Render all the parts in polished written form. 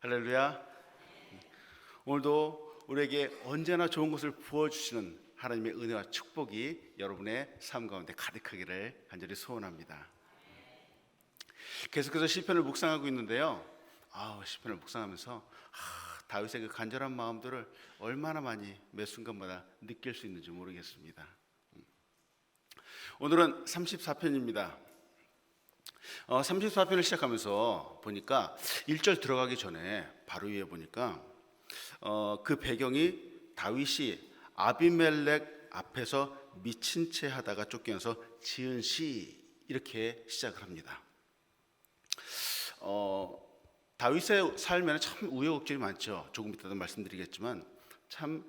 할렐루야. 오늘도 우리에게 언제나 좋은 것을 부어주시는 하나님의 은혜와 축복이 여러분의 삶 가운데 가득하기를 간절히 소원합니다. 계속해서 시편을 묵상하고 있는데요. 시편을 묵상하면서 다윗의 그 간절한 마음들을 얼마나 많이 매 순간마다 느낄 수 있는지 모르겠습니다. 오늘은 34편입니다. 34편을 시작하면서 보니까 1절 들어가기 전에 바로 위에 보니까 그 배경이 다윗이 아비멜렉 앞에서 미친 채 하다가 쫓겨나서 지은 시, 이렇게 시작을 합니다. 다윗의 삶에는 참 우여곡절이 많죠. 조금 이따도 말씀드리겠지만 참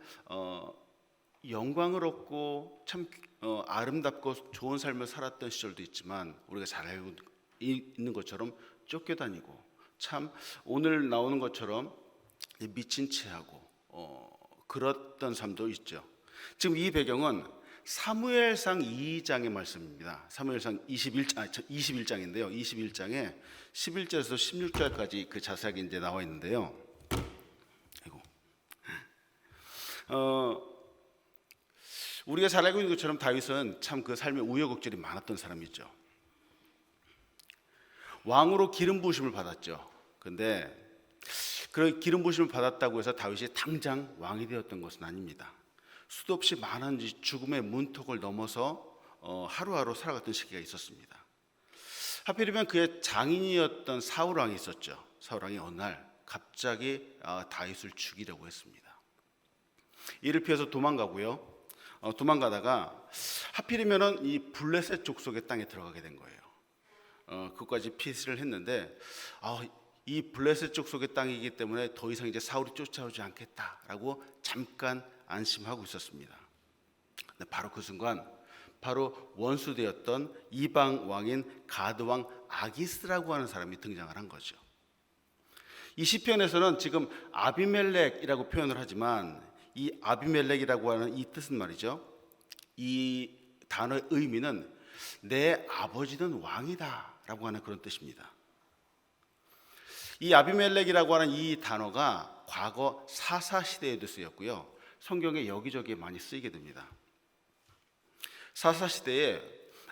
영광을 얻고 참 아름답고 좋은 삶을 살았던 시절도 있지만, 우리가 잘 알고 있는 것처럼 쫓겨다니고, 참 오늘 나오는 것처럼 미친 채 하고 그랬던 삶도 있죠. 지금 이 배경은 사무엘상 2장의 말씀입니다. 사무엘상 21장인데요. 21장에 11절에서 16절까지 그 자세하게 이제 나와 있는데요. 우리가 잘 알고 있는 것처럼 다윗은 참 그 삶의 우여곡절이 많았던 사람이죠. 왕으로 기름 부으심을 받았죠. 근데 그 기름 부으심을 받았다고 해서 다윗이 당장 왕이 되었던 것은 아닙니다. 수도 없이 많은 죽음의 문턱을 넘어서 하루하루 살아갔던 시기가 있었습니다. 하필이면 그의 장인이었던 사울 왕이 있었죠. 사울 왕이 어느 날 갑자기 다윗을 죽이려고 했습니다. 이를 피해서 도망가고요. 도망가다가 하필이면 이 블레셋 족속의 땅에 들어가게 된 거예요. 그것까지 피시를 했는데 이 블레셋 족속의 땅이기 때문에 더 이상 이제 사울이 쫓아오지 않겠다라고 잠깐 안심하고 있었습니다. 근데 바로 그 순간 바로 원수되었던 이방 왕인 가드 왕 아기스라고 하는 사람이 등장을 한 거죠. 이 시편에서는 지금 아비멜렉이라고 표현을 하지만, 이 아비멜렉이라고 하는 이 뜻은 말이죠, 이 단어의 의미는 내 아버지는 왕이다 라고 하는 그런 뜻입니다. 이 아비멜렉이라고 하는 이 단어가 과거 사사시대에도 쓰였고요, 성경에 여기저기 많이 쓰이게 됩니다. 사사시대에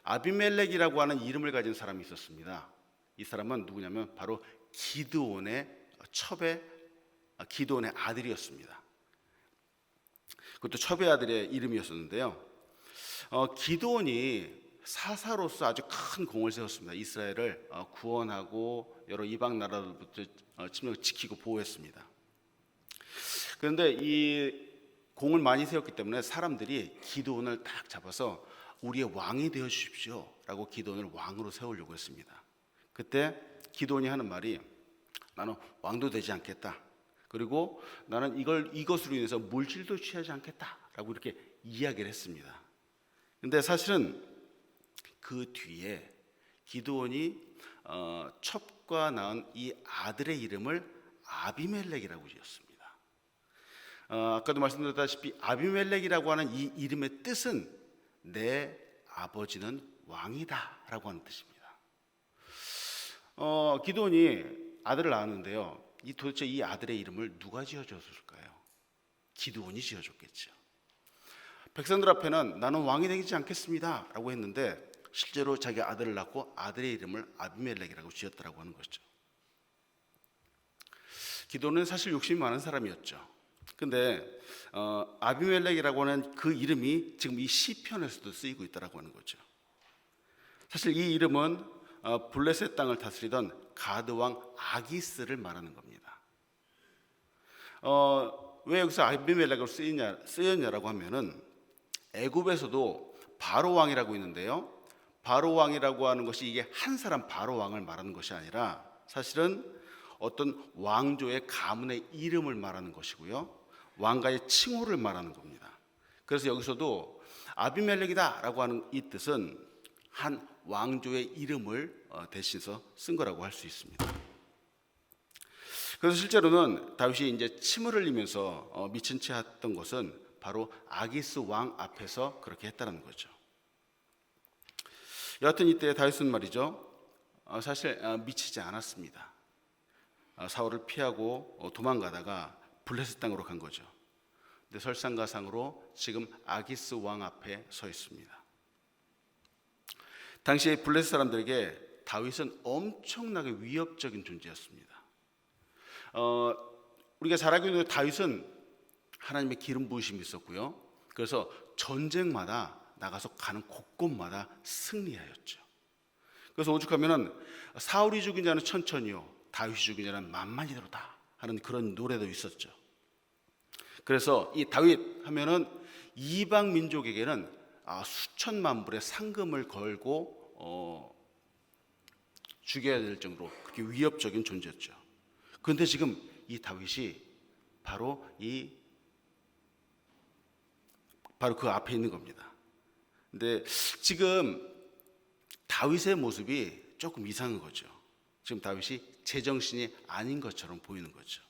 아비멜렉이라고 하는 이름을 가진 사람이 있었습니다. 이 사람은 누구냐면 바로 기드온의 기드온의 아들이었습니다. 그것도 첩의 아들의 이름이었었는데요. 기드온이 사사로서 아주 큰 공을 세웠습니다. 이스라엘을 구원하고 여러 이방 나라로부터 침략을 지키고 보호했습니다. 그런데 이 공을 많이 세웠기 때문에 사람들이 기드온을 딱 잡아서 우리의 왕이 되어 주십시오 라고 기드온을 왕으로 세우려고 했습니다. 그때 기드온이 하는 말이, 나는 왕도 되지 않겠다, 그리고 나는 이것으로 인해서 물질도 취하지 않겠다 라고 이렇게 이야기를 했습니다. 근데 사실은 그 뒤에 기드온이 첩과 낳은 이 아들의 이름을 아비멜렉이라고 지었습니다. 아까도 말씀드렸다시피 아비멜렉이라고 하는 이 이름의 뜻은 내 아버지는 왕이다 라고 하는 뜻입니다. 기드온이 아들을 낳았는데요, 도대체 이 아들의 이름을 누가 지어줬을까요? 기드온이 지어줬겠죠. 백성들 앞에는 나는 왕이 되지 않겠습니다 라고 했는데, 실제로 자기 아들을 낳고 아들의 이름을 아비멜렉이라고 지었다고 하는 것이죠. 기드온은 사실 욕심이 많은 사람이었죠. 근데 아비멜렉이라고 하는 그 이름이 지금 이 시편에서도 쓰이고 있다고 하는 거죠. 사실 이 이름은 블레셋 땅을 다스리던 가드 왕 아기스를 말하는 겁니다. 왜 여기서 아비멜렉으로 쓰였냐라고 하면은, 애굽에서도 바로 왕이라고 있는데요, 바로 왕이라고 하는 것이 이게 한 사람 바로 왕을 말하는 것이 아니라 사실은 어떤 왕조의 가문의 이름을 말하는 것이고요, 왕가의 칭호를 말하는 겁니다. 그래서 여기서도 아비멜렉이다 라고 하는 이 뜻은 한 왕조의 이름을 대신해서 쓴 거라고 할 수 있습니다. 그래서 실제로는 다윗이 이제 침을 흘리면서 미친 채 했던 것은 바로 아기스 왕 앞에서 그렇게 했다는 거죠. 여하튼 이때 다윗은 말이죠, 사실 미치지 않았습니다. 사울을 피하고 도망가다가 블레셋 땅으로 간 거죠. 근데 설상가상으로 지금 아기스 왕 앞에 서 있습니다. 당시에 블레셋 사람들에게 다윗은 엄청나게 위협적인 존재였습니다. 우리가 잘 알고 있는 다윗은 하나님의 기름 부으심이 있었고요. 그래서 전쟁마다 나가서 가는 곳곳마다 승리하였죠. 그래서 오죽하면은 사울이 죽인 자는 천천히요, 다윗이 죽인 자는 만만히도다 하는 그런 노래도 있었죠. 그래서 이 다윗 하면은 이방 민족에게는 수천만 불의 상금을 걸고 죽여야 될 정도로 그렇게 위협적인 존재였죠. 그런데 지금 이 다윗이 바로 그 앞에 있는 겁니다. 근데 지금 다윗의 모습이 조금 이상한 거죠. 지금 다윗이 제정신이 아닌 것처럼 보이는 거죠.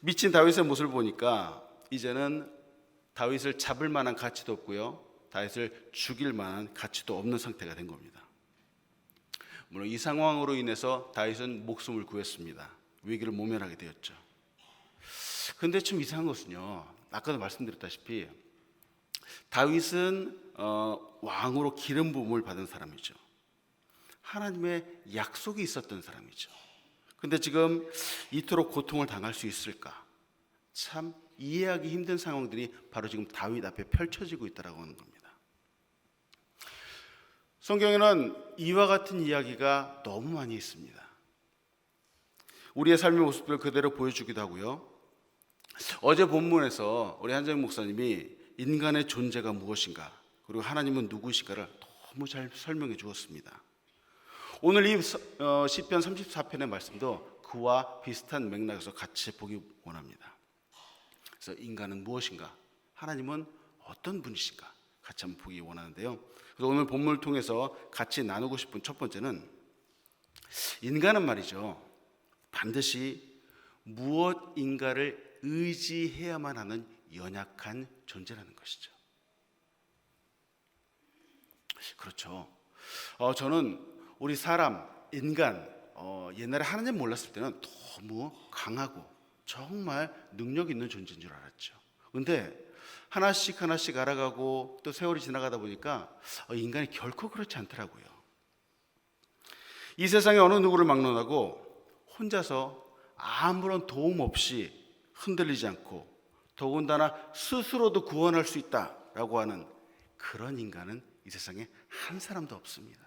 미친 다윗의 모습을 보니까 이제는 다윗을 잡을 만한 가치도 없고요, 다윗을 죽일 만한 가치도 없는 상태가 된 겁니다. 물론 이 상황으로 인해서 다윗은 목숨을 구했습니다. 위기를 모면하게 되었죠. 그런데 좀 이상한 것은요, 아까도 말씀드렸다시피 다윗은 왕으로 기름 부음을 받은 사람이죠. 하나님의 약속이 있었던 사람이죠. 근데 지금 이토록 고통을 당할 수 있을까? 참 이해하기 힘든 상황들이 바로 지금 다윗 앞에 펼쳐지고 있다고 하는 겁니다. 성경에는 이와 같은 이야기가 너무 많이 있습니다. 우리의 삶의 모습을 그대로 보여주기도 하고요. 어제 본문에서 우리 한정희 목사님이 인간의 존재가 무엇인가, 그리고 하나님은 누구신가를 너무 잘 설명해 주었습니다. 오늘 이 시편 34편의 말씀도 그와 비슷한 맥락에서 같이 보기 원합니다. 그래서 인간은 무엇인가, 하나님은 어떤 분이신가 같이 한번 보기 원하는데요. 그래서 오늘 본문을 통해서 같이 나누고 싶은 첫 번째는, 인간은 말이죠, 반드시 무엇인가를 의지해야만 하는 연약한 존재라는 것이죠. 그렇죠. 저는 우리 사람, 인간, 옛날에 하나님 몰랐을 때는 너무 강하고 정말 능력 있는 존재인 줄 알았죠. 근데 하나씩 하나씩 알아가고 또 세월이 지나가다 보니까 인간이 결코 그렇지 않더라고요. 이 세상에 어느 누구를 막론하고 혼자서 아무런 도움 없이 흔들리지 않고 더군다나 스스로도 구원할 수 있다라고 하는 그런 인간은 이 세상에 한 사람도 없습니다.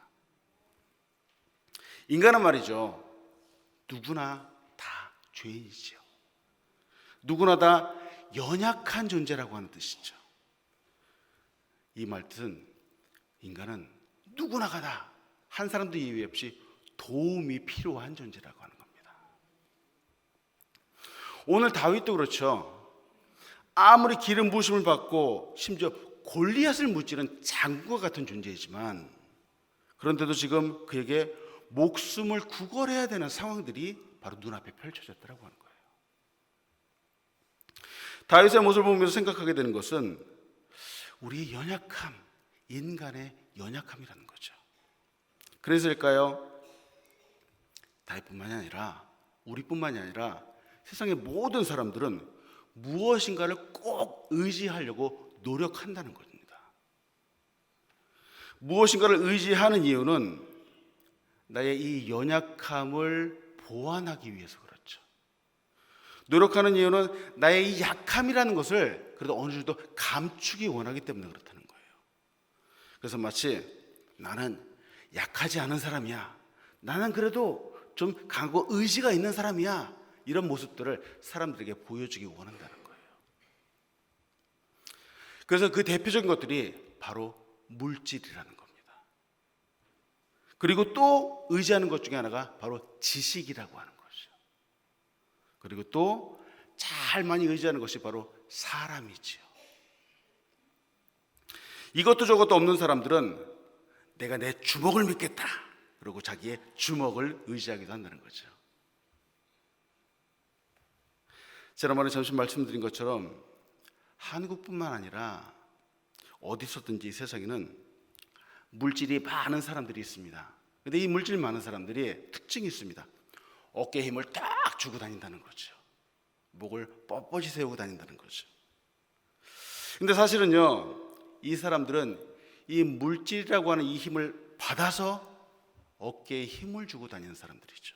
인간은 말이죠, 누구나 다 죄인이죠. 누구나 다 연약한 존재라고 하는 뜻이죠. 이 말뜻은 인간은 누구나가 다 한 사람도 예외 없이 도움이 필요한 존재라고 하는 겁니다. 오늘 다윗도 그렇죠. 아무리 기름 부으심을 받고 심지어 골리앗을 무찌른 장군과 같은 존재이지만, 그런데도 지금 그에게 목숨을 구걸해야 되는 상황들이 바로 눈앞에 펼쳐졌다고 하는 거예요. 다윗의 모습을 보면서 생각하게 되는 것은 우리의 연약함, 인간의 연약함이라는 거죠. 그래서일까요? 다윗뿐만이 아니라 우리뿐만이 아니라 세상의 모든 사람들은 무엇인가를 꼭 의지하려고 노력한다는 겁니다. 무엇인가를 의지하는 이유는 나의 이 연약함을 보완하기 위해서 그렇죠. 노력하는 이유는 나의 이 약함이라는 것을 그래도 어느 정도 감추기 원하기 때문에 그렇다는 거예요. 그래서 마치 나는 약하지 않은 사람이야, 나는 그래도 좀 강하고 의지가 있는 사람이야, 이런 모습들을 사람들에게 보여주기 원한다는 거예요. 그래서 그 대표적인 것들이 바로 물질이라는 겁니다. 그리고 또 의지하는 것 중에 하나가 바로 지식이라고 하는 것이죠. 그리고 또 잘 많이 의지하는 것이 바로 사람이지요. 이것도 저것도 없는 사람들은 내가 내 주먹을 믿겠다, 그리고 자기의 주먹을 의지하기도 한다는 거죠. 지난번에 점심 말씀드린 것처럼 한국뿐만 아니라 어디서든지 이 세상에는 물질이 많은 사람들이 있습니다. 그런데 이 물질 많은 사람들이 특징이 있습니다. 어깨에 힘을 딱 주고 다닌다는 거죠. 목을 뻣뻣이 세우고 다닌다는 거죠. 근데 사실은요, 이 사람들은 이 물질이라고 하는 이 힘을 받아서 어깨에 힘을 주고 다니는 사람들이죠.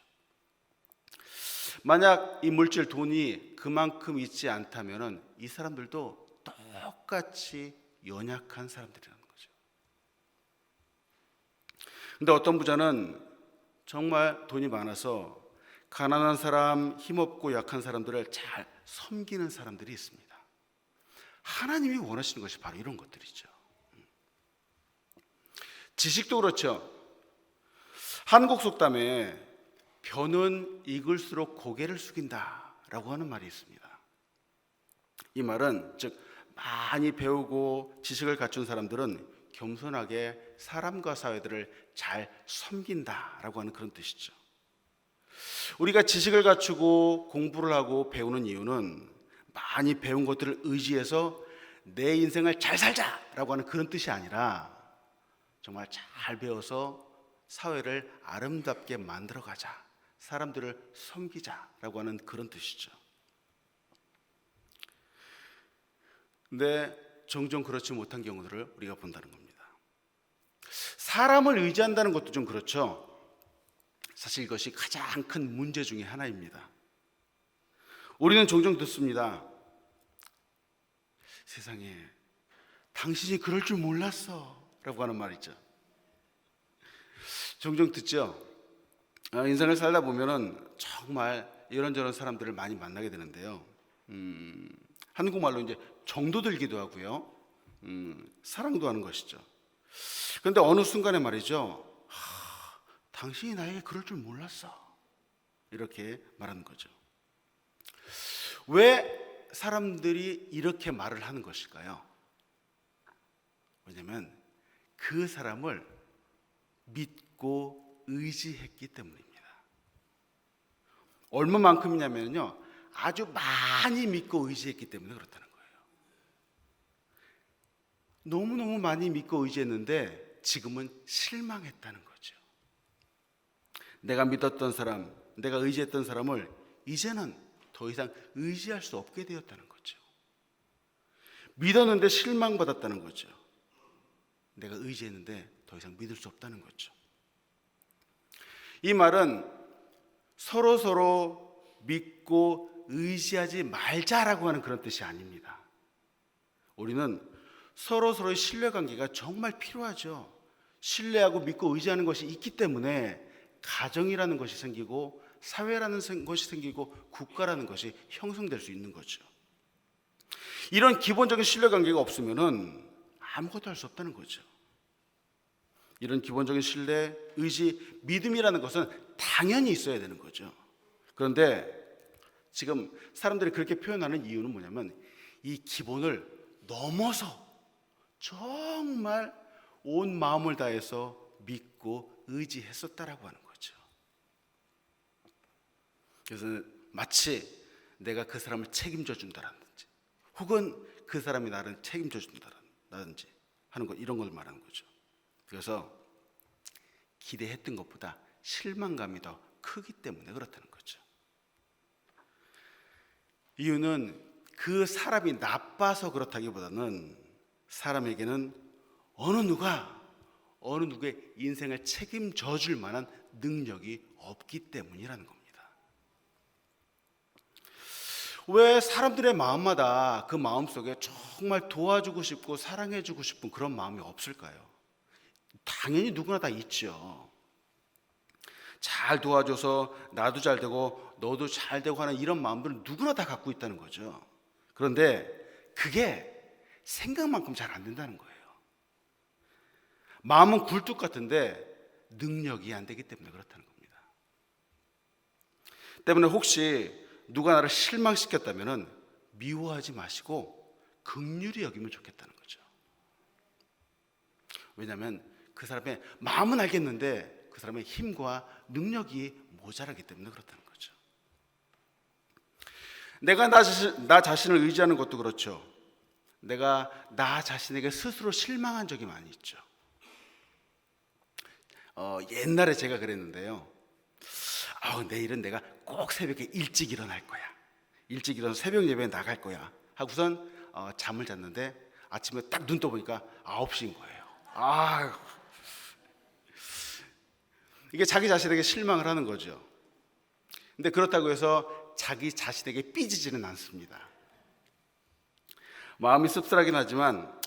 만약 이 물질, 돈이 그만큼 있지 않다면 이 사람들도 똑같이 연약한 사람들이라는 거죠. 근데 어떤 부자는 정말 돈이 많아서 가난한 사람, 힘없고 약한 사람들을 잘 섬기는 사람들이 있습니다. 하나님이 원하시는 것이 바로 이런 것들이죠. 지식도 그렇죠. 한국 속담에 벼는 익을수록 고개를 숙인다라고 하는 말이 있습니다. 이 말은 즉 많이 배우고 지식을 갖춘 사람들은 겸손하게 사람과 사회들을 잘 섬긴다라고 하는 그런 뜻이죠. 우리가 지식을 갖추고 공부를 하고 배우는 이유는 많이 배운 것들을 의지해서 내 인생을 잘 살자라고 하는 그런 뜻이 아니라 정말 잘 배워서 사회를 아름답게 만들어가자, 사람들을 섬기자라고 하는 그런 뜻이죠. 근데 종종 그렇지 못한 경우들을 우리가 본다는 겁니다. 사람을 의지한다는 것도 좀 그렇죠. 사실 이것이 가장 큰 문제 중에 하나입니다. 우리는 종종 듣습니다. 세상에 당신이 그럴 줄 몰랐어 라고 하는 말 있죠. 종종 듣죠. 인생을 살다 보면은 정말 이런저런 사람들을 많이 만나게 되는데요. 한국말로 이제 정도 들기도 하고요. 사랑도 하는 것이죠. 그런데 어느 순간에 말이죠. 당신이 나에게 그럴 줄 몰랐어. 이렇게 말하는 거죠. 왜 사람들이 이렇게 말을 하는 것일까요? 왜냐하면 그 사람을 믿고 의지했기 때문입니다. 얼마만큼이냐면요, 아주 많이 믿고 의지했기 때문에 그렇다는 거예요. 너무너무 많이 믿고 의지했는데 지금은 실망했다는 거죠. 내가 믿었던 사람, 내가 의지했던 사람을 이제는 더 이상 의지할 수 없게 되었다는 거죠. 믿었는데 실망받았다는 거죠. 내가 의지했는데 더 이상 믿을 수 없다는 거죠. 이 말은 서로 믿고 의지하지 말자라고 하는 그런 뜻이 아닙니다. 우리는 서로의 신뢰관계가 정말 필요하죠. 신뢰하고 믿고 의지하는 것이 있기 때문에 가정이라는 것이 생기고 사회라는 것이 생기고 국가라는 것이 형성될 수 있는 거죠. 이런 기본적인 신뢰관계가 없으면은 아무것도 할 수 없다는 거죠. 이런 기본적인 신뢰, 의지, 믿음이라는 것은 당연히 있어야 되는 거죠. 그런데 지금 사람들이 그렇게 표현하는 이유는 뭐냐면 이 기본을 넘어서 정말 온 마음을 다해서 믿고 의지했었다라고 하는 거죠. 그래서 마치 내가 그 사람을 책임져 준다라든지 혹은 그 사람이 나를 책임져 준다라든지 하는 것, 이런 걸 말하는 거죠. 그래서 기대했던 것보다 실망감이 더 크기 때문에 그렇다는 거죠. 이유는 그 사람이 나빠서 그렇다기보다는 사람에게는 어느 누구의 인생을 책임져 줄 만한 능력이 없기 때문이라는 겁니다. 왜 사람들의 마음마다 그 마음속에 정말 도와주고 싶고 사랑해주고 싶은 그런 마음이 없을까요? 당연히 누구나 다 있죠. 잘 도와줘서 나도 잘 되고 너도 잘 되고 하는 이런 마음들은 누구나 다 갖고 있다는 거죠. 그런데 그게 생각만큼 잘 안 된다는 거예요. 마음은 굴뚝 같은데 능력이 안 되기 때문에 그렇다는 겁니다. 때문에 혹시 누가 나를 실망시켰다면 미워하지 마시고 긍휼히 여기면 좋겠다는 거죠. 왜냐하면 그 사람의 마음은 알겠는데 그 사람의 힘과 능력이 모자라기 때문에 그렇다는 거죠. 내가 나 자신을 의지하는 것도 그렇죠. 내가 나 자신에게 스스로 실망한 적이 많이 있죠. 옛날에 제가 그랬는데요. 내일은 내가 꼭 새벽에 일찍 일어날 거야. 일찍 일어나서 새벽 예배에 나갈 거야 하고선 잠을 잤는데 아침에 딱 눈 떠보니까 9시인 거예요. 이게 자기 자신에게 실망을 하는 거죠. 근데 그렇다고 해서 자기 자신에게 삐지지는 않습니다. 마음이 씁쓸하긴 하지만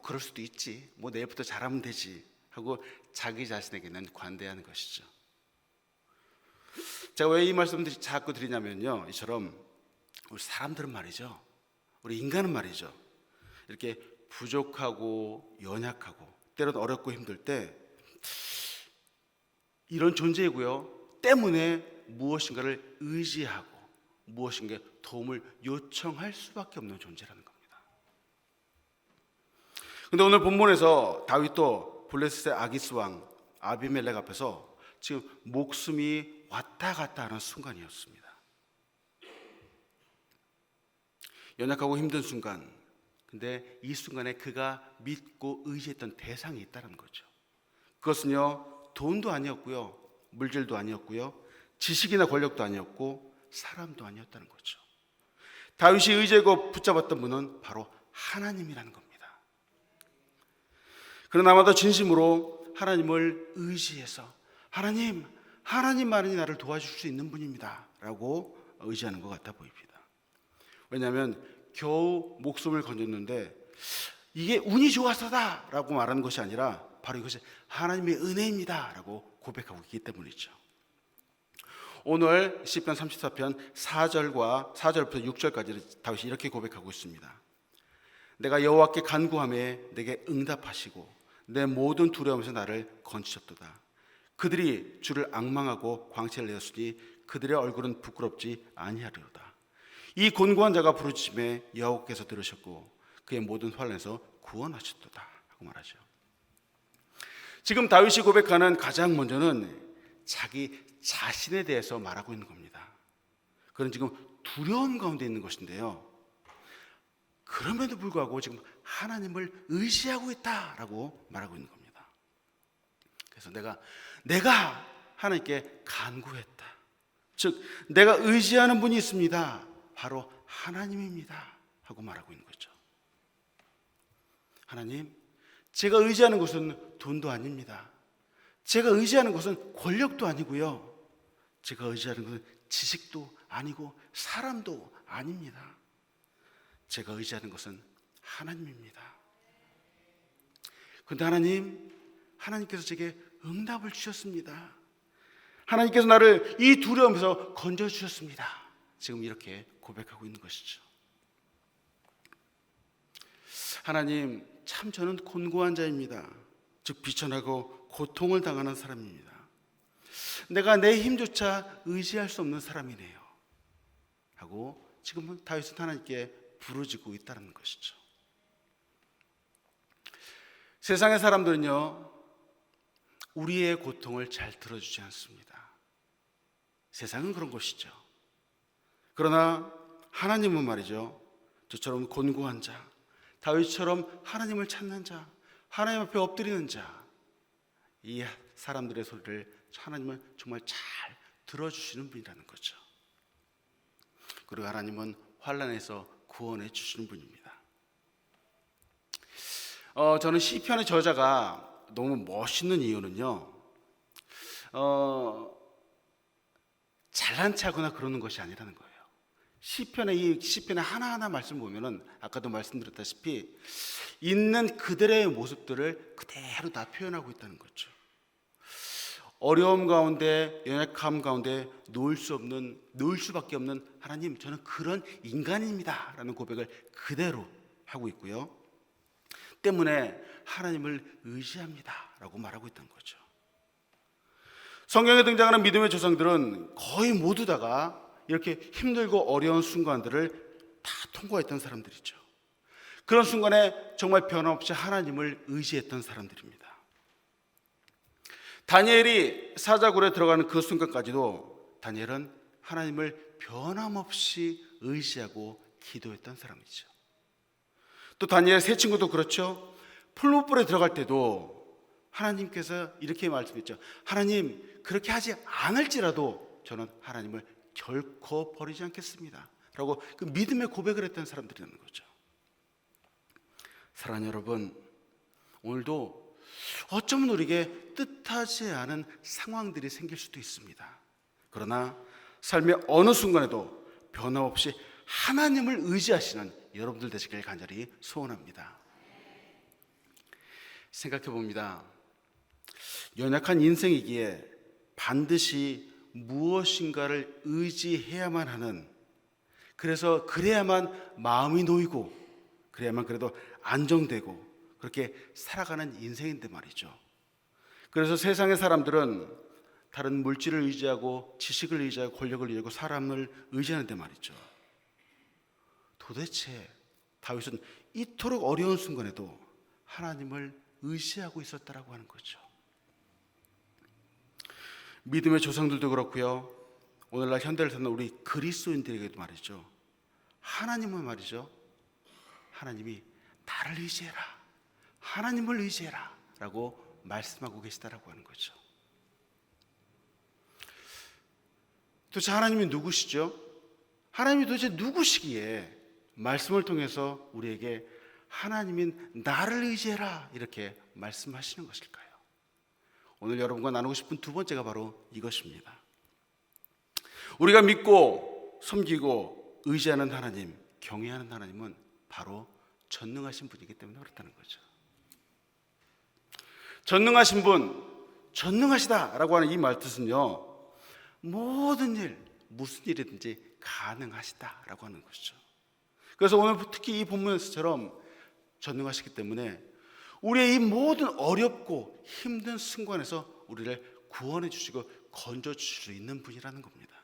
그럴 수도 있지, 내일부터 잘하면 되지 하고 자기 자신에게는 관대하는 것이죠. 제가 왜 이 말씀을 자꾸 드리냐면요, 이처럼 우리 사람들은 말이죠, 우리 인간은 말이죠, 이렇게 부족하고 연약하고 때로는 어렵고 힘들 때 이런 존재이고요, 때문에 무엇인가를 의지하고 무엇인가 도움을 요청할 수밖에 없는 존재라는 겁니다. 그런데 오늘 본문에서 다윗도 블레셋의 아기스 왕 아비멜렉 앞에서 지금 목숨이 왔다 갔다 하는 순간이었습니다. 연약하고 힘든 순간, 근데 이 순간에 그가 믿고 의지했던 대상이 있다는 거죠. 그것은요, 돈도 아니었고요, 물질도 아니었고요, 지식이나 권력도 아니었고 사람도 아니었다는 거죠. 다윗이 의지하고 붙잡았던 분은 바로 하나님이라는 겁니다. 그러나 아마도 진심으로 하나님을 의지해서 하나님만이 나를 도와줄 수 있는 분입니다 라고 의지하는 것 같아 보입니다. 왜냐하면 겨우 목숨을 건졌는데 이게 운이 좋아서다 라고 말하는 것이 아니라 바로 이것이 하나님의 은혜입니다 라고 고백하고 있기 때문이죠. 오늘 시편 34편 4절부터 6절까지 다윗이 이렇게 고백하고 있습니다. 내가 여호와께 간구하매 내게 응답하시고 내 모든 두려움에서 나를 건지셨도다. 그들이 주를 앙망하고 광채를 내었으니 그들의 얼굴은 부끄럽지 아니하리로다. 이 곤고한 자가 부르짖음에 여호와께서 들으셨고 그의 모든 환난에서 구원하셨도다 하고 말하죠. 지금 다윗이 고백하는 가장 먼저는 자기 자신에 대해서 말하고 있는 겁니다. 그는 지금 두려움 가운데 있는 것인데요, 그럼에도 불구하고 지금 하나님을 의지하고 있다라고 말하고 있는 겁니다. 그래서 내가 하나님께 간구했다, 즉 내가 의지하는 분이 있습니다, 바로 하나님입니다 하고 말하고 있는 거죠. 하나님, 제가 의지하는 것은 돈도 아닙니다. 제가 의지하는 것은 권력도 아니고요, 제가 의지하는 것은 지식도 아니고 사람도 아닙니다. 제가 의지하는 것은 하나님입니다. 그런데 하나님께서 제게 응답을 주셨습니다. 하나님께서 나를 이 두려움에서 건져주셨습니다. 지금 이렇게 고백하고 있는 것이죠. 하나님, 참 저는 곤고한 자입니다. 즉 비천하고 고통을 당하는 사람입니다. 내가 내 힘조차 의지할 수 없는 사람이네요 하고 지금은 다윗은 하나님께 부르짖고 있다는 것이죠. 세상의 사람들은요, 우리의 고통을 잘 들어주지 않습니다. 세상은 그런 것이죠. 그러나 하나님은 말이죠, 저처럼 곤고한 자, 다윗처럼 하나님을 찾는 자, 하나님 앞에 엎드리는 자, 이 사람들의 소리를 하나님은 정말 잘 들어주시는 분이라는 거죠. 그리고 하나님은 환난에서 구원해 주시는 분입니다. 저는 시편의 저자가 너무 멋있는 이유는요, 잘난 체하거나 그러는 것이 아니라는 거예요. 시편의 하나하나 말씀 보면은 아까도 말씀드렸다시피 있는 그들의 모습들을 그대로 다 표현하고 있다는 거죠. 어려움 가운데, 연약함 가운데 놓을 수밖에 없는 하나님, 저는 그런 인간입니다 라는 고백을 그대로 하고 있고요, 때문에 하나님을 의지합니다 라고 말하고 있다는 거죠. 성경에 등장하는 믿음의 조상들은 거의 모두 다가 이렇게 힘들고 어려운 순간들을 다 통과했던 사람들이죠. 그런 순간에 정말 변함없이 하나님을 의지했던 사람들입니다. 다니엘이 사자굴에 들어가는 그 순간까지도 다니엘은 하나님을 변함없이 의지하고 기도했던 사람이죠. 또 다니엘 세 친구도 그렇죠. 풀무불에 들어갈 때도 하나님께서 이렇게 말씀했죠. 하나님, 그렇게 하지 않을지라도 저는 하나님을 결코 버리지 않겠습니다 라고 그 믿음의 고백을 했던 사람들이라는 거죠. 사랑하는 여러분, 오늘도 어쩌면 우리에게 뜻하지 않은 상황들이 생길 수도 있습니다. 그러나 삶의 어느 순간에도 변함없이 하나님을 의지하시는 여러분들 되시길 간절히 소원합니다. 생각해 봅니다. 연약한 인생이기에 반드시 무엇인가를 의지해야만 하는, 그래서 그래야만 마음이 놓이고 그래야만 그래도 안정되고 그렇게 살아가는 인생인데 말이죠. 그래서 세상의 사람들은 다른 물질을 의지하고 지식을 의지하고 권력을 의지하고 사람을 의지하는데 말이죠. 도대체 다윗은 이토록 어려운 순간에도 하나님을 의지하고 있었다라고 하는 거죠. 믿음의 조상들도 그렇고요, 오늘날 현대를 사는 우리 그리스도인들에게도 말이죠, 하나님은 말이죠, 하나님이 나를 의지해라, 하나님을 의지해라 라고 말씀하고 계시다라고 하는 거죠. 도대체 하나님이 누구시죠? 하나님이 도대체 누구시기에 말씀을 통해서 우리에게 하나님인 나를 의지해라 이렇게 말씀하시는 것일까요? 오늘 여러분과 나누고 싶은 두 번째가 바로 이것입니다. 우리가 믿고 섬기고 의지하는 하나님, 경외하는 하나님은 바로 전능하신 분이기 때문에 그렇다는 거죠. 전능하신 분, 전능하시다라고 하는 이 말뜻은요, 모든 일, 무슨 일이든지 가능하시다라고 하는 것이죠. 그래서 오늘 특히 이 본문에서처럼 전능하시기 때문에 우리의 이 모든 어렵고 힘든 순간에서 우리를 구원해 주시고 건져 주실 수 있는 분이라는 겁니다.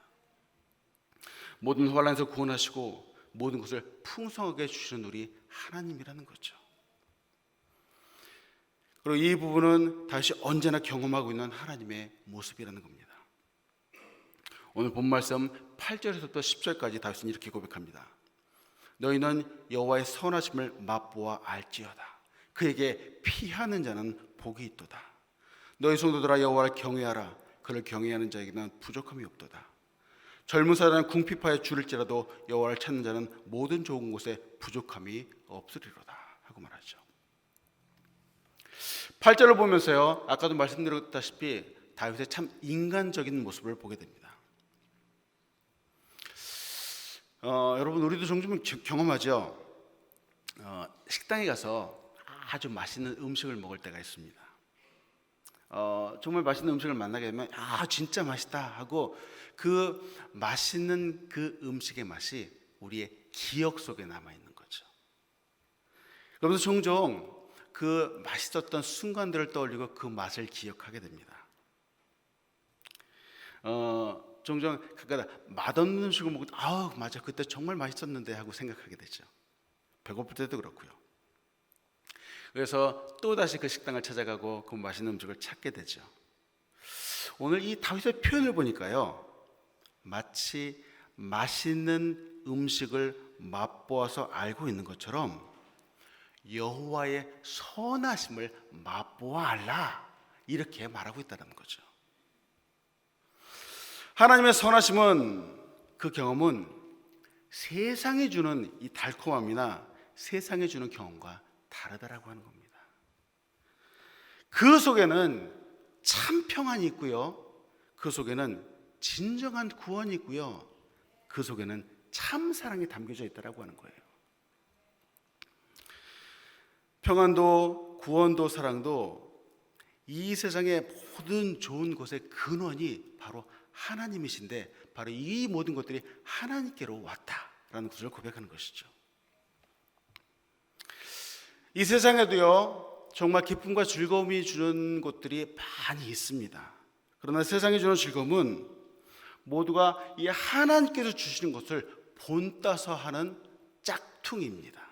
모든 환난에서 구원하시고 모든 것을 풍성하게 주시는 우리 하나님이라는 거죠. 그리고 이 부분은 다시 언제나 경험하고 있는 하나님의 모습이라는 겁니다. 오늘 본 말씀 8절에서부터 10절까지 다윗은 이렇게 고백합니다. 너희는 여호와의 선하심을 맛보아 알지어다. 그에게 피하는 자는 복이 있도다. 너희 성도들아 여호와를 경외하라. 그를 경외하는 자에게는 부족함이 없도다. 젊은 사람은 궁핍하여 줄일지라도 여호와를 찾는 자는 모든 좋은 곳에 부족함이 없으리로다 하고 말하죠. 8절을 보면서요, 아까도 말씀드렸다시피 다윗의 참 인간적인 모습을 보게 됩니다. 여러분, 우리도 종종 경험하죠. 식당에 가서 아주 맛있는 음식을 먹을 때가 있습니다. 정말 맛있는 음식을 만나게 되면 진짜 맛있다 하고 그 맛있는 그 음식의 맛이 우리의 기억 속에 남아있는 거죠. 그러면서 종종 그 맛있었던 순간들을 떠올리고 그 맛을 기억하게 됩니다. 종종 가끔 맛없는 음식을 먹고 맞아, 그때 정말 맛있었는데 하고 생각하게 되죠. 배고플 때도 그렇고요. 그래서 또다시 그 식당을 찾아가고 그 맛있는 음식을 찾게 되죠. 오늘 이 다윗의 표현을 보니까요, 마치 맛있는 음식을 맛보아서 알고 있는 것처럼 여호와의 선하심을 맛보아 알라 이렇게 말하고 있다는 거죠. 하나님의 선하심은, 그 경험은 세상이 주는 이 달콤함이나 세상이 주는 경험과 다르다라고 하는 겁니다. 그 속에는 참 평안이 있고요, 그 속에는 진정한 구원이 있고요, 그 속에는 참 사랑이 담겨져 있다라고 하는 거예요. 평안도 구원도 사랑도 이 세상의 모든 좋은 것의 근원이 바로 하나님이신데, 바로 이 모든 것들이 하나님께로 왔다라는 것을 고백하는 것이죠. 이 세상에도요, 정말 기쁨과 즐거움이 주는 것들이 많이 있습니다. 그러나 세상이 주는 즐거움은 모두가 이 하나님께서 주시는 것을 본따서 하는 짝퉁입니다.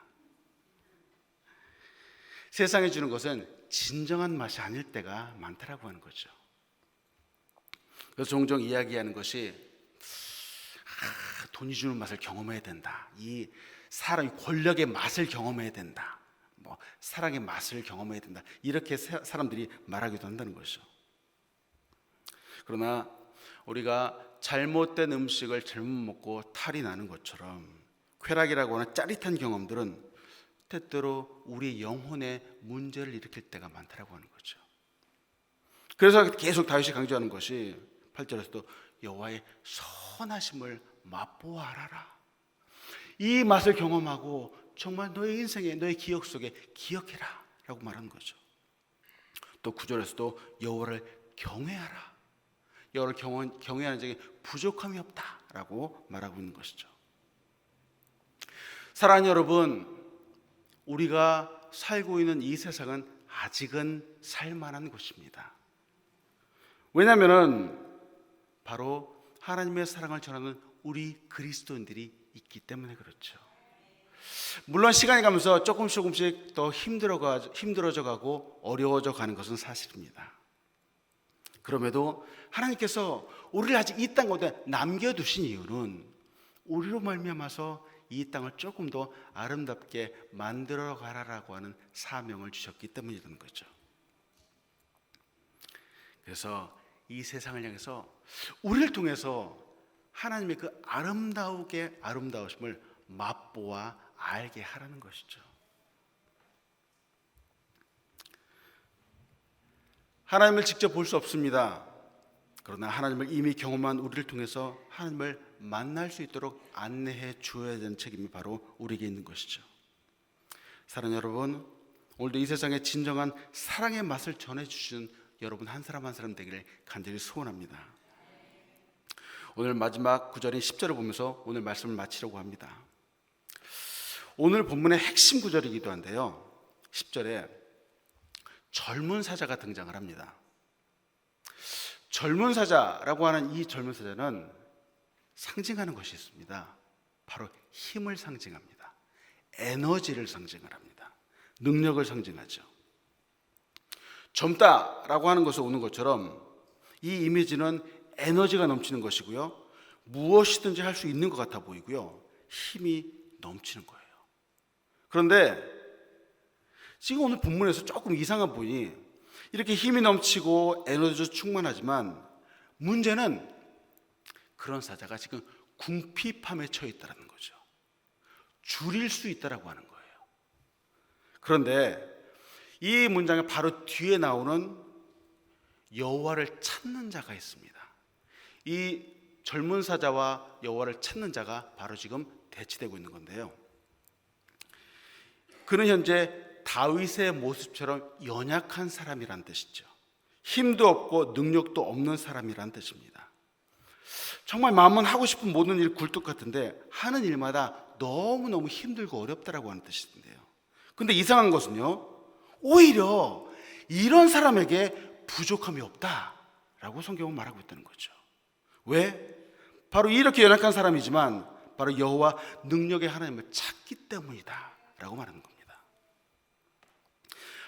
세상이 주는 것은 진정한 맛이 아닐 때가 많다라고 하는 거죠. 그래서 종종 이야기하는 것이 돈이 주는 맛을 경험해야 된다, 이 사람이 권력의 맛을 경험해야 된다, 뭐 사랑의 맛을 경험해야 된다, 이렇게 사람들이 말하기도 한다는 것이죠. 그러나 우리가 잘못된 음식을 잘못 먹고 탈이 나는 것처럼 쾌락이라고 하는 짜릿한 경험들은 때때로 우리 영혼에 문제를 일으킬 때가 많다고 하는 거죠. 그래서 계속 다윗이 강조하는 것이 8절에서도 여호와의 선하심을 맛보아 알아라. 이 맛을 경험하고 정말 너의 인생에, 너의 기억 속에 기억해라 라고 말하는 거죠. 또 9절에서도 여호와를 경외하라. 여호와를 경외하는 자에게 부족함이 없다 라고 말하고 있는 것이죠. 사랑하는 여러분, 우리가 살고 있는 이 세상은 아직은 살만한 곳입니다. 왜냐하면 바로 하나님의 사랑을 전하는 우리 그리스도인들이 있기 때문에 그렇죠. 물론 시간이 가면서 조금씩 더 힘들어져 가고 어려워져 가는 것은 사실입니다. 그럼에도 하나님께서 우리를 아직 이 땅 가운데 남겨두신 이유는 우리로 말미암아서 이 땅을 조금 더 아름답게 만들어 가라라고 하는 사명을 주셨기 때문이라는 거죠. 그래서 이 세상을 향해서 우리를 통해서 하나님의 그 아름다우심을 맛보아 알게 하라는 것이죠. 하나님을 직접 볼 수 없습니다. 그러나 하나님을 이미 경험한 우리를 통해서 하나님을 만날 수 있도록 안내해 주어야 되는 책임이 바로 우리에게 있는 것이죠. 사랑하는 여러분, 오늘도 이 세상에 진정한 사랑의 맛을 전해주시는 여러분 한 사람 한 사람 되기를 간절히 소원합니다. 오늘 마지막 구절인 10절을 보면서 오늘 말씀을 마치려고 합니다. 오늘 본문의 핵심 구절이기도 한데요, 10절에 젊은 사자가 등장을 합니다. 젊은 사자라고 하는 이 젊은 사자는 상징하는 것이 있습니다. 바로 힘을 상징합니다. 에너지를 상징을 합니다. 능력을 상징하죠. 젊다라고 하는 것에 오는 것처럼 이 이미지는 에너지가 넘치는 것이고요, 무엇이든지 할 수 있는 것 같아 보이고요, 힘이 넘치는 거예요. 그런데 지금 오늘 본문에서 조금 이상한 부분이, 이렇게 힘이 넘치고 에너지도 충만하지만 문제는 그런 사자가 지금 궁핍함에 처해 있다는 거죠. 줄일 수 있다라고 하는 거예요. 그런데 이 문장의 바로 뒤에 나오는 여호와를 찾는 자가 있습니다. 이 젊은 사자와 여호와를 찾는 자가 바로 지금 대치되고 있는 건데요, 그는 현재 다윗의 모습처럼 연약한 사람이란 뜻이죠. 힘도 없고 능력도 없는 사람이란 뜻입니다. 정말 마음은 하고 싶은 모든 일 굴뚝 같은데 하는 일마다 너무너무 힘들고 어렵다라고 하는 뜻인데요, 근데 이상한 것은요, 오히려 이런 사람에게 부족함이 없다라고 성경은 말하고 있다는 거죠. 왜? 바로 이렇게 연약한 사람이지만 바로 여호와 능력의 하나님을 찾기 때문이다 라고 말하는 겁니다.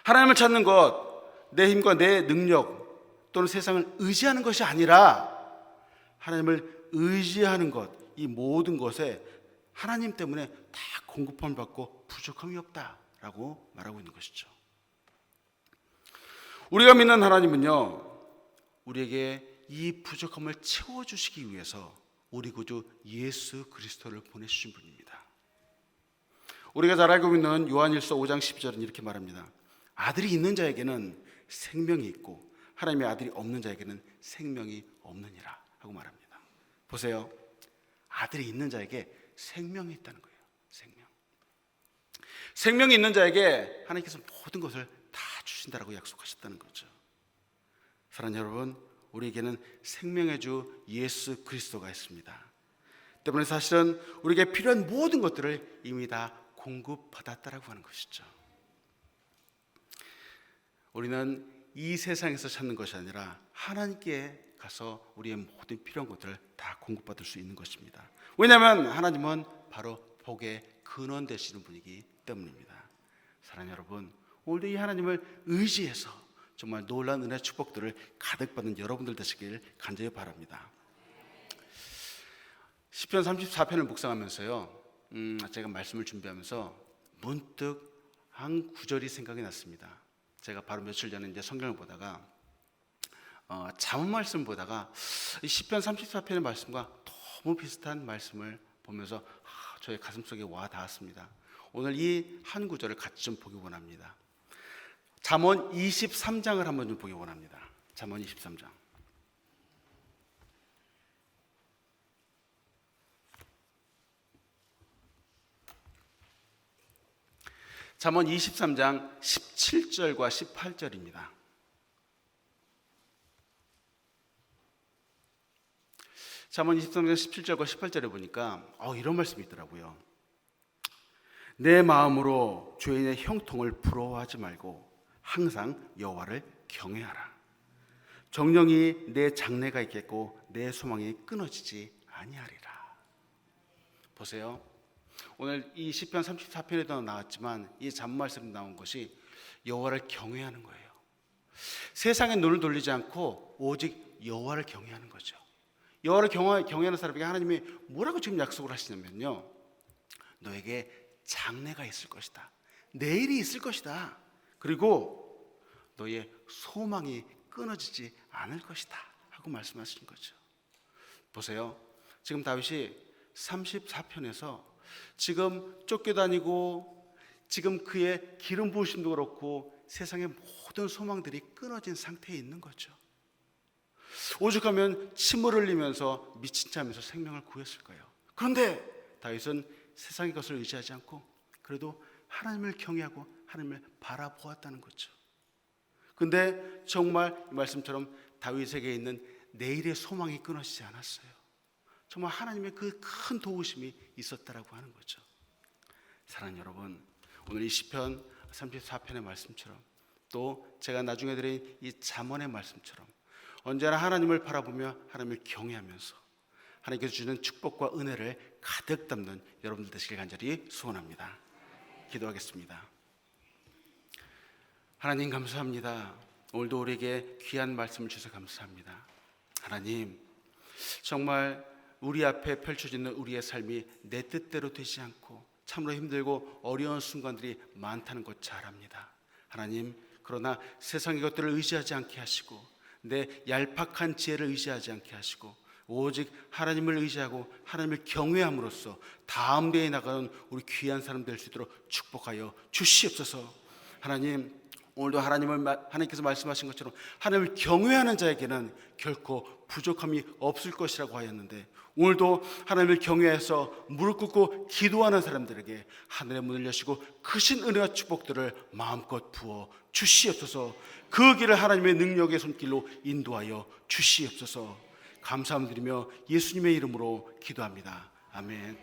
하나님을 찾는 것, 내 힘과 내 능력 또는 세상을 의지하는 것이 아니라 하나님을 의지하는 것, 이 모든 것에 하나님 때문에 다 공급함을 받고 부족함이 없다라고 말하고 있는 것이죠. 우리가 믿는 하나님은요, 우리에게 이 부족함을 채워주시기 위해서 우리 구주 예수 그리스도를 보내주신 분입니다. 우리가 잘 알고 있는 요한일서 5장 12절은 이렇게 말합니다. 아들이 있는 자에게는 생명이 있고 하나님의 아들이 없는 자에게는 생명이 없느니라 하고 말합니다. 보세요, 아들이 있는 자에게 생명이 있다는 거예요. 생명이 있는 자에게 하나님께서 모든 것을 다 주신다라고 약속하셨다는 거죠. 사랑하는 여러분, 우리에게는 생명의 주 예수 그리스도가 있습니다. 때문에 사실은 우리에게 필요한 모든 것들을 이미 다 공급받았다라고 하는 것이죠. 우리는 이 세상에서 찾는 것이 아니라 하나님께 가서 우리의 모든 필요한 것들을 다 공급받을 수 있는 것입니다. 왜냐하면 하나님은 바로 복의 근원 되시는 분이기 때문입니다. 사랑하는 여러분, 오늘도 이 하나님을 의지해서 정말 놀라운 은혜 축복들을 가득 받는 여러분들 되시길 간절히 바랍니다. 시편 34편을 묵상하면서요, 제가 말씀을 준비하면서 문득 한 구절이 생각이 났습니다. 제가 바로 며칠 전에 이제 성경을 보다가 잠언 말씀 보다가 이 시편 34편의 말씀과 너무 비슷한 말씀을 보면서 저의 가슴속에 와 닿았습니다. 오늘 이 한 구절을 같이 좀 보기 원합니다. 잠언 23장을 한번 좀 보기 원합니다. 잠언 23장. 잠언 23장 17절과 18절입니다. 잠언 23장 17절과 18절에 보니까 이런 말씀이 있더라고요. 내 마음으로 죄인의 형통을 부러워하지 말고 항상 여호와를 경외하라. 정령이 내 장래가 있겠고 내 소망이 끊어지지 아니하리라. 보세요. 오늘 이 시편 34편에도 나왔지만 이 잠언 말씀에 나온 것이 여호와를 경외하는 거예요. 세상에 눈을 돌리지 않고 오직 여호와를 경외하는 거죠. 여호와를 경외하는 사람에게 하나님이 뭐라고 지금 약속을 하시냐면요, 너에게 장래가 있을 것이다. 내일이 있을 것이다. 그리고 너의 소망이 끊어지지 않을 것이다 하고 말씀하시는 거죠. 보세요. 지금 다윗이 34편에서 지금 쫓겨다니고 지금 그의 기름 부으심도 그렇고 세상의 모든 소망들이 끊어진 상태에 있는 거죠. 오죽하면 침을 흘리면서 미친 자면서 생명을 구했을 거예요. 그런데 다윗은 세상의 것을 의지하지 않고 그래도 하나님을 경외하고 하나님을 바라보았다는 거죠. 근데 정말 이 말씀처럼 다윗에게 있는 내일의 소망이 끊어지지 않았어요. 정말 하나님의 그 큰 도우심이 있었다라고 하는 거죠. 사랑하는 여러분, 오늘 이 시편 34편의 말씀처럼 또 제가 나중에 드린 이 잠언의 말씀처럼 언제나 하나님을 바라보며 하나님을 경외하면서 하나님께서 주는 축복과 은혜를 가득 담는 여러분들 되시길 간절히 소원합니다. 기도하겠습니다. 하나님 감사합니다. 오늘도 우리에게 귀한 말씀을 주셔서 감사합니다. 하나님, 정말 우리 앞에 펼쳐지는 우리의 삶이 내 뜻대로 되지 않고 참으로 힘들고 어려운 순간들이 많다는 것 잘 압니다. 하나님, 그러나 세상의 것들을 의지하지 않게 하시고 내 얄팍한 지혜를 의지하지 않게 하시고 오직 하나님을 의지하고 하나님을 경외함으로써 다음 대에 나가는 우리 귀한 사람 될 수 있도록 축복하여 주시옵소서. 하나님, 오늘도 하나님께서 말씀하신 것처럼 하나님을 경외하는 자에게는 결코 부족함이 없을 것이라고 하였는데 오늘도 하나님을 경외해서 무릎 꿇고 기도하는 사람들에게 하늘의 문을 여시고 크신 은혜와 축복들을 마음껏 부어 주시옵소서. 그 길을 하나님의 능력의 손길로 인도하여 주시옵소서. 감사함 드리며 예수님의 이름으로 기도합니다. 아멘.